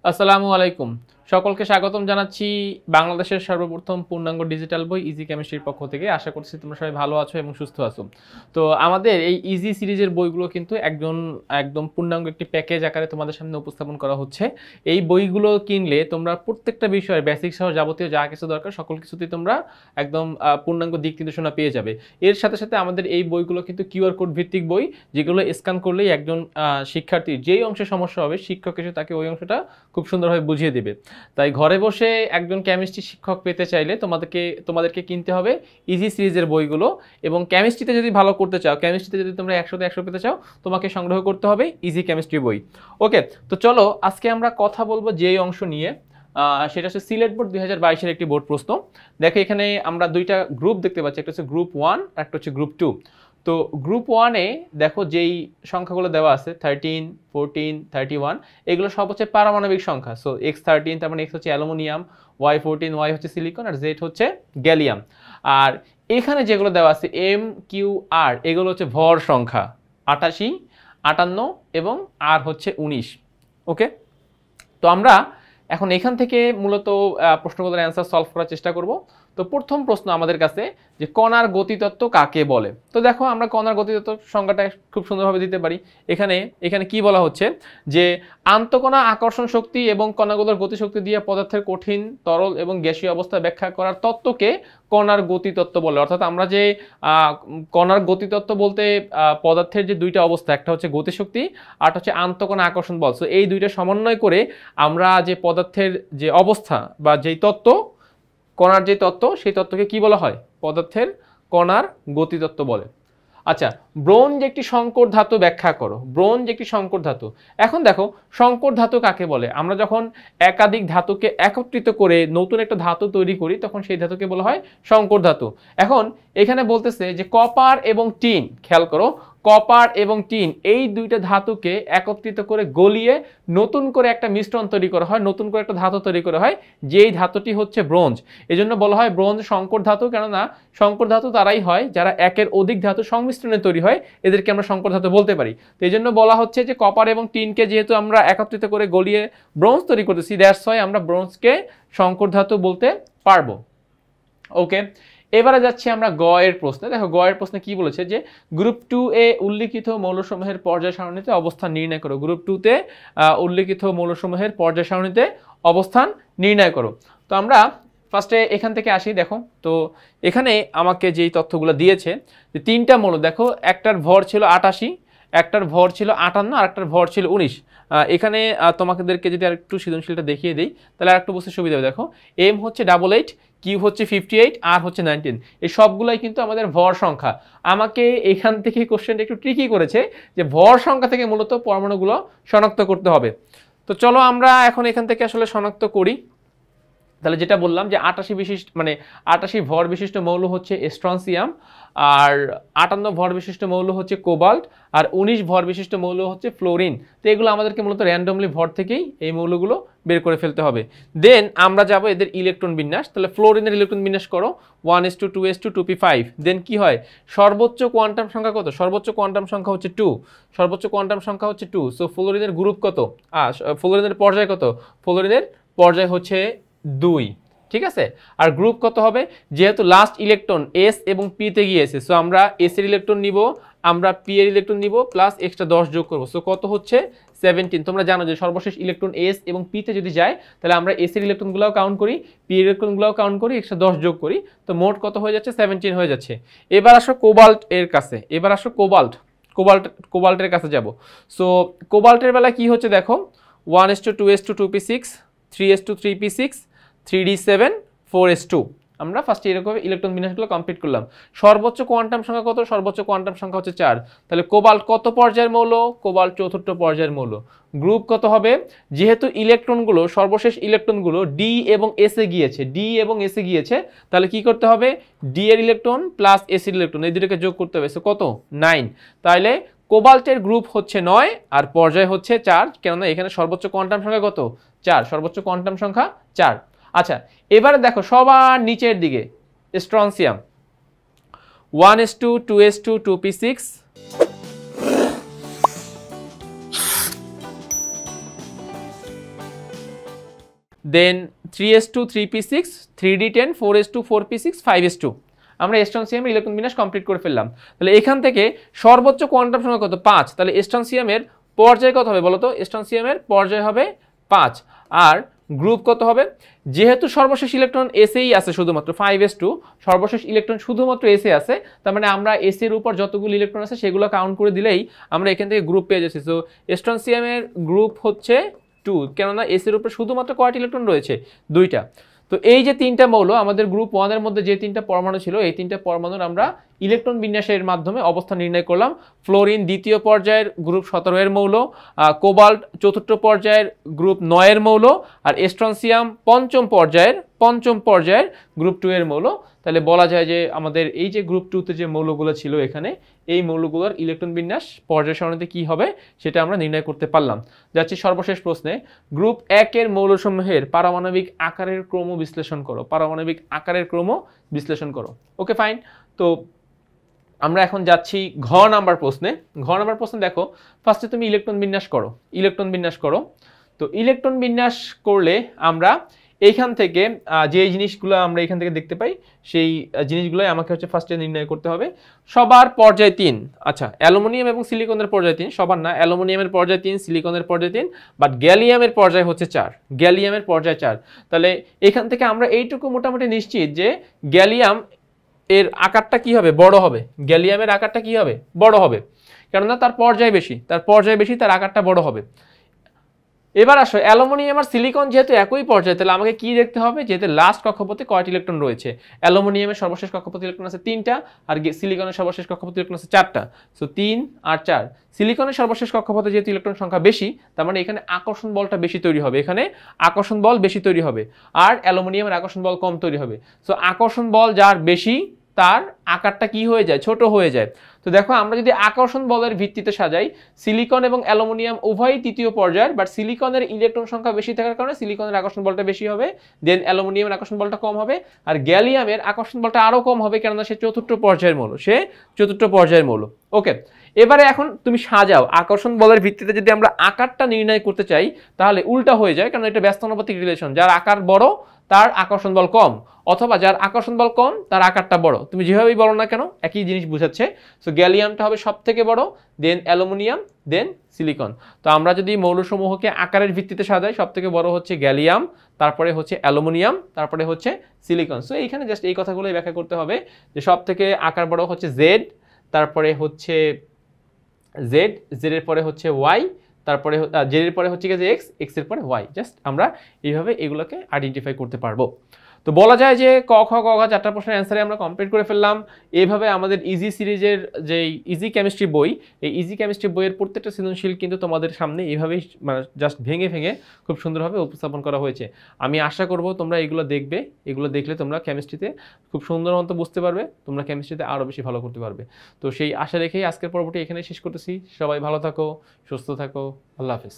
আসসালামু আলাইকুম। সকলকে স্বাগতম জানাচ্ছি বাংলাদেশের সর্বপ্রথম পূর্ণাঙ্গ ডিজিটাল বই ইজি কেমিস্ট্রির পক্ষ থেকে। আশা করছি তোমরা সবাই ভালো আছো এবং সুস্থ আছো। তো আমাদের এই ইজি সিরিজের বইগুলো কিন্তু একদম পূর্ণাঙ্গ একটি প্যাকেজ আকারে তোমাদের সামনে উপস্থাপন করা হচ্ছে। এই বইগুলো কিনলে তোমরা প্রত্যেকটা বিষয়ের বেসিক সহ যাবতীয় যা কিছু দরকার সকল কিছুতেই তোমরা একদম পূর্ণাঙ্গ দিক নির্দেশনা পেয়ে যাবে। এর সাথে সাথে আমাদের এই বইগুলো কিন্তু কিউআর কোড ভিত্তিক বই, যেগুলো স্ক্যান করলেই একজন শিক্ষার্থীর যেই অংশে সমস্যা হবে শিক্ষক এসে তাকে ওই অংশটা খুব সুন্দরভাবে বুঝিয়ে দেবে। তাই ঘরে বসে একজন কেমিস্ট্রি শিক্ষক পেতে চাইলে তোমাদেরকে কিনতে হবে ইজি সিরিজের বইগুলো। এবং কেমিস্ট্রিতে যদি ভালো করতে চাও, কেমিস্ট্রিতে যদি তোমরা 100তে 100 পেতে চাও, তোমাকে সংগ্রহ করতে হবে ইজি কেমিস্ট্রি বই। ওকে, তো চলো আজকে আমরা কথা বলবো যেই অংশ নিয়ে, সেটা হচ্ছে সিলেট বোর্ড 2022-এর একটি বোর্ড প্রশ্ন। দেখো এখানে আমরা দুইটা গ্রুপ দেখতে পাচ্ছি, একটা হচ্ছে গ্রুপ 1 আর একটা হচ্ছে গ্রুপ 2। তো গ্রুপ 1-এ দেখো যেই সংখ্যাগুলো দেওয়া আছে 13, 14, 31, এগুলো সব হচ্ছে পারমাণবিক সংখ্যা। সো x13 তার মানে x হচ্ছে অ্যালুমিনিয়াম, y14 y হচ্ছে সিলিকন, আর z হচ্ছে গ্যালিয়াম। আর এখানে যেগুলো দেওয়া আছে m q r এগুলো হচ্ছে ভর সংখ্যা 88, 58 এবং r হচ্ছে 19। ওকে, তো আমরা এখন এখান থেকে মূলত প্রশ্নগুলোর অ্যান্সার সলভ করার চেষ্টা করব। তো প্রথম প্রশ্ন আমাদের কাছে যে কণার গতিতত্ত্ব কাকে বলে। তো দেখো আমরা কণার গতিতত্ত্ব সংজ্ঞাটা খুব সুন্দরভাবে দিতে পারি। এখানে কি বলা হচ্ছে যে আন্তঃকণা আকর্ষণ শক্তি এবং কণাগুলোর গতিশক্তি দিয়ে পদার্থের কঠিন, তরল এবং গ্যাসীয় অবস্থা ব্যাখ্যা করার তত্ত্বকে কণার গতিতত্ত্ব বলে। অর্থাৎ আমরা যে কণার গতিতত্ত্ব বলতে পদার্থের যে দুইটা অবস্থা, একটা হচ্ছে গতিশক্তি আর হচ্ছে আন্তঃকণা আকর্ষণ বল। সো এই দুইটা সমন্বয় করে আমরা যে পদার্থের যে অবস্থা বা যেই তত্ত্ব, কণার যে তত্ত্ব, সেই তত্ত্বকে কি বলা হয়? পদার্থের কণার গতিতত্ত্ব বলে। আচ্ছা, ব্রোঞ্জ একটি সংকর ধাতু ব্যাখ্যা করো। ব্রোঞ্জ একটি সংকর ধাতু। এখন দেখো সংকর ধাতু কাকে বলে? আমরা যখন একাধিক ধাতুকে একত্রিত করে নতুন একটা ধাতু তৈরি করি তখন সেই ধাতুকে বলা হয় সংকর ধাতু। এখন এখানে বলতেছে যে কপার এবং টিন, খেয়াল করো, কপার এবং টিন এই দুইটা ধাতুকে একত্রিত করে গলিয়ে নতুন করে একটা মিশ্রণ তৈরি করা হয়, নতুন করে একটা ধাতু তৈরি করা হয়, যেই ধাতুটি হচ্ছে ব্রোঞ্জ। এজন্য বলা হয় ব্রোঞ্জ সংকর ধাতু। কেননা সংকর ধাতু তারাই হয় যারা একের অধিক ধাতু সংমিশ্রণে তৈরি হয়, এদেরকে আমরা সংকর ধাতু বলতে পারি। তো এই জন্য বলা হচ্ছে যে কপার এবং টিনকে যেহেতু আমরা একত্রিত করে গলিয়ে ব্রোঞ্জ তৈরি করতেছি, দ্যাটস ওয়াই আমরা ব্রোঞ্জকে সংকর ধাতু বলতে পারবো। ওকে, এবারে যাচ্ছি আমরা গ এর প্রশ্নে। দেখো গ এর প্রশ্নে কি বলেছে যে গ্রুপ 2 এ উল্লিখিত মৌলসমূহের পর্যায় সারণীতে অবস্থান নির্ণয় করো। গ্রুপ 2 তে উল্লিখিত মৌলসমূহের পর্যায় সারণীতে অবস্থান নির্ণয় করো। তো আমরা ফার্স্টে এখান থেকে আসি। দেখো তো এখানে আমাকে যেই তথ্যগুলো দিয়েছে যে তিনটা মৌল, দেখো একটার ভর ছিল 88, একটার ভর ছিল 58 আর একটার ভর ছিল 19। এখানে তোমাদেরকে যদি আর একটু সৃজনশীলটা দেখিয়ে দিই তাহলে আর একটু বুঝতে সুবিধা হবে। দেখো এম হচ্ছে 88, কিউ হচ্ছে 58, আর হচ্ছে 19। এই সবগুলাই কিন্তু আমাদের ভর সংখ্যা। আমাকে এখান থেকে কোশ্চেনটা একটু ট্রিকি করেছে যে ভর সংখ্যা থেকে মূলত পরমাণুগুলো শনাক্ত করতে হবে। তো চলো আমরা এখন এখান থেকে আসলে শনাক্ত করি। তাহলে যেটা বললাম যে 88 ভর বিশিষ্ট মৌল হচ্ছে স্ট্রনসিয়াম, আর 58 ভর বিশিষ্ট মৌল হচ্ছে কোবাল্ট, আর 19 ভর বিশিষ্ট মৌল হচ্ছে ফ্লোরিন। তো এগুলো আমাদেরকে মূলত র্যান্ডমলি ভর থেকেই এই মৌলগুলো বের করে ফেলতে হবে। দেন আমরা যাব এদের ইলেকট্রন বিন্যাস। তাহলে ফ্লোরিনের ইলেকট্রন বিন্যাস করো 1s2 2s2 2p5। দেন কি হয়? সর্বোচ্চ কোয়ান্টাম সংখ্যা কত? সর্বোচ্চ কোয়ান্টাম সংখ্যা হচ্ছে 2। সর্বোচ্চ কোয়ান্টাম সংখ্যা হচ্ছে 2। সো ফ্লোরিনের গ্রুপ কত? ফ্লোরিনের পর্যায় কত? ফ্লোরিনের পর্যায় হচ্ছে 2। ঠিক আছে, আর গ্রুপ কত হবে? যেহেতু লাস্ট ইলেকট্রন এস এবং পি তে গিয়েছে, সো আমরা এস এর ইলেকট্রন নিব, আমরা পি এর ইলেকট্রন নিব, প্লাস এক্সট্রা 10 যোগ করব। সো কত হচ্ছে? 17। তোমরা জানো যে সর্বশেষ ইলেকট্রন এস এবং পি তে যদি যায় তাহলে আমরা এস এর ইলেকট্রনগুলোও কাউন্ট করি, পি এর ইলেকট্রনগুলোও কাউন্ট করি, এক্সট্রা 10 যোগ করি। তো মোট কত হয়ে যাচ্ছে? 17 হয়ে যাচ্ছে। এবার আসো কোবাল্ট এর কাছে। এবার আসো কোবাল্টের কাছে যাব। সো কোবাল্টের বেলা কি হচ্ছে দেখো 1s2 2s2 2p6 3s2 3p6 3d7 4s2। আমরা ফার্স্টে এরকম ইলেকট্রন বিন্যাসগুলো কমপ্লিট করলাম। সর্বোচ্চ কোয়ান্টাম সংখ্যা কত? সর্বোচ্চ কোয়ান্টাম সংখ্যা হচ্ছে 4। তাহলে কোবাল্ট কত পর্যায়ের মৌল? কোবাল্ট চতুর্থ পর্যায়ের মৌল। গ্রুপ কত হবে? যেহেতু ইলেকট্রনগুলো সর্বশেষ ইলেকট্রনগুলো ডি এবং এসে গিয়েছে, তাহলে কি করতে হবে? ডি এর ইলেকট্রন প্লাস এস এর ইলেকট্রন এই দুটোকে যোগ করতে হবে। সো কত? 9। তাহলে কোবাল্টের গ্রুপ হচ্ছে 9 আর পর্যায় হচ্ছে 4, কেননা এখানে সর্বোচ্চ কোয়ান্টাম সংখ্যা কত? 4। সর্বোচ্চ কোয়ান্টাম সংখ্যা 4। আচ্ছা, এবারে দেখো সবার নিচের দিকে strontium 1s2 2s2 2p6 1s2 দেন 3s2 3p6 3d10 4s2 4p6 5s2 আমরা স্ট্রনসিয়ামের ইলেকট্রন বিন্যাস কমপ্লিট করে ফেললাম। তাহলে এখান থেকে সর্বোচ্চ কোয়ান্টাম সংখ্যা কত 5, তাহলে স্ট্রনসিয়ামের পর্যায় কত হবে বলো তো, স্ট্রনসিয়ামের পর্যায় হবে 5 আর গ্রুপ কত হবে, যেহেতু সর্বশেষ ইলেকট্রন এসেই আছে শুধুমাত্র 5s2 সর্বশেষ ইলেকট্রন শুধুমাত্র এসে আছে, তার মানে আমরা এসি এর উপর যতগুলো ইলেকট্রন আছে সেগুলো কাউন্ট করে দিলেই আমরা এখান থেকে গ্রুপ পেয়ে যাচ্ছি। সো স্ট্রনসিয়ামের গ্রুপ হচ্ছে 2, কেননা এসি এর উপর শুধুমাত্র কয়টি ইলেকট্রন রয়েছে 2টা। তো এই যে 3টা মৌল আমাদের গ্রুপ 1 এর মধ্যে যে 3টা পরমাণু ছিল এই 3টা পরমাণুর আমরা ইলেকট্রন বিন্যাসের মাধ্যমে অবস্থান নির্ণয় করলাম। ফ্লোরিন দ্বিতীয় পর্যায়ের গ্রুপ 17 এর মৌল, কোবাল্ট চতুর্থ পর্যায়ের গ্রুপ 9 এর মৌল আর স্ট্রনসিয়াম পঞ্চম পর্যায়ের গ্রুপ 2 এর মৌল। তাহলে বলা যায় যে আমাদের এই যে গ্রুপ 2তে যে মৌলগুলো ছিল এখানে এই মৌলগুলোর ইলেকট্রন বিন্যাস পর্যায় সারণীতে কি হবে সেটা আমরা নির্ণয় করতে পারলাম। যাচ্ছি সর্বশেষ প্রশ্নে, গ্রুপ 1 এর মৌলসমূহের পারমাণবিক আকারের ক্রম বিশ্লেষণ করো। Okay fine. তো আমরা এখন যাচ্ছি ঘ নাম্বার প্রশ্নে। দেখো ফার্স্টে তুমি ইলেকট্রন বিন্যাস করো। তো ইলেকট্রন বিন্যাস করলে আমরা এইখান থেকে যে জিনিসগুলো আমরা এখান থেকে দেখতে পাই সেই জিনিসগুলোই আমাকে হচ্ছে ফার্স্টে নির্ণয় করতে হবে। সবার পর্যায় 3, আচ্ছা অ্যালুমিনিয়াম এবং সিলিকনের পর্যায় 3, সবার না, অ্যালুমিনিয়ামের পর্যায় 3, সিলিকনের পর্যায় 3, বাট গ্যালিয়ামের পর্যায় হচ্ছে 4। তাহলে এখান থেকে আমরা এইটুকু মোটামুটি নিশ্চিত যে গ্যালিয়াম এর আকারটা কি হবে, বড় হবে। গ্যালিয়ামের আকারটা কি হবে, বড় হবে, কেননা তার পর্যায় বেশি, তার আকারটা বড় হবে। এবার আসো অ্যালুমিনিয়াম আর সিলিকন যেহেতু একই পর্যায়ে, তাহলে আমাকে কি দেখতে হবে, যেহেতু লাস্ট কক্ষপথে কয়টি ইলেকট্রন রয়েছে। অ্যালুমিনিয়ামের সর্বশেষ কক্ষপথে ইলেকট্রন আছে 3টা আর সিলিকনের সর্বশেষ কক্ষপথে ইলেকট্রন আছে 4টা। সো 3 আর 4, সিলিকনের সর্বশেষ কক্ষপথে যেহেতু ইলেকট্রন সংখ্যা বেশি, তার মানে এখানে আকর্ষণ বলটা বেশি তৈরি হবে, আর অ্যালুমিনিয়ামের আকর্ষণ বল কম তৈরি হবে। সো আকর্ষণ বল যার বেশি তার আকারটা কি হয়ে যায়, ছোট হয়ে যায়। তো দেখো আমরা যদি আকর্ষণ বলের ভিত্তিতে সাজাই, সিলিকন এবং অ্যালুমিনিয়াম উভয়ই তৃতীয় পর্যায়ের, বাট সিলিকনের ইলেকট্রন সংখ্যা বেশি থাকার কারণে সিলিকনের আকর্ষণ বলটা বেশি হবে, দেন অ্যালুমিনিয়ামের আকর্ষণ বলটা কম হবে, আর গ্যালিয়ামের আকর্ষণ বলটা আরো কম হবে, কেননা সে চতুর্থ পর্যায়ের মৌল। ওকে, এবারে এখন তুমি সাজাও আকর্ষণ বলের ভিত্তিতে যদি আমরা আকারটা নির্ণয় করতে চাই তাহলে উল্টা হয়ে যায়, কারণ এটা ব্যস্তানুপাতিক রিলেশন, যার আকার বড় তার আকর্ষণ বল কম, অথবা যার আকর্ষণ বল কম তার আকারটা বড়, তুমি যেভাবেই বলো না কেন একই জিনিস বুঝাচ্ছে। সো গ্যালিয়ামটা হবে সব থেকে বড়, দেন অ্যালুমিনিয়াম, দেন সিলিকন। তো আমরা যদি মৌলসমূহকে আকারের ভিত্তিতে সাজাই, সব থেকে বড় হচ্ছে গ্যালিয়াম, তারপরে হচ্ছে অ্যালুমিনিয়াম, তারপরে হচ্ছে সিলিকন। সো এইখানে জাস্ট এই কথাগুলোই ব্যাখ্যা করতে হবে যে সব থেকে আকার বড় হচ্ছে জেড, তারপরে হচ্ছে জেড এর পরে হচ্ছে ওয়াই, তারপরে জেড এর পরে হচ্ছে যে এক্স এর পরে ওয়াই। জাস্ট আমরা এইভাবে এগুলোকে আইডেন্টিফাই করতে পারবো। তো বলা যায় যে ক খ গ ঘ 4টা প্রশ্নের অ্যান্সারে আমরা কমপ্লিট করে ফেললাম। এইভাবে আমাদের ইজি সিরিজের যে ইজি কেমিস্ট্রি বই, এই ইজি কেমিস্ট্রি বইয়ের প্রত্যেকটা সৃজনশীল কিন্তু তোমাদের সামনে এইভাবেই মানে জাস্ট ভেঙে খুব সুন্দরভাবে উপস্থাপন করা হয়েছে। আমি আশা করব তোমরা এগুলো দেখবে, এগুলো দেখলে তোমরা কেমিস্ট্রিতে খুব সুন্দর মতো বুঝতে পারবে, তোমরা কেমিস্ট্রিতে আরও বেশি ভালো করতে পারবে। তো সেই আশা রেখেই আজকের পর্বটি এখানে শেষ করতেছি। সবাই ভালো থাকো, সুস্থ থাকো, আল্লাহ হাফেজ।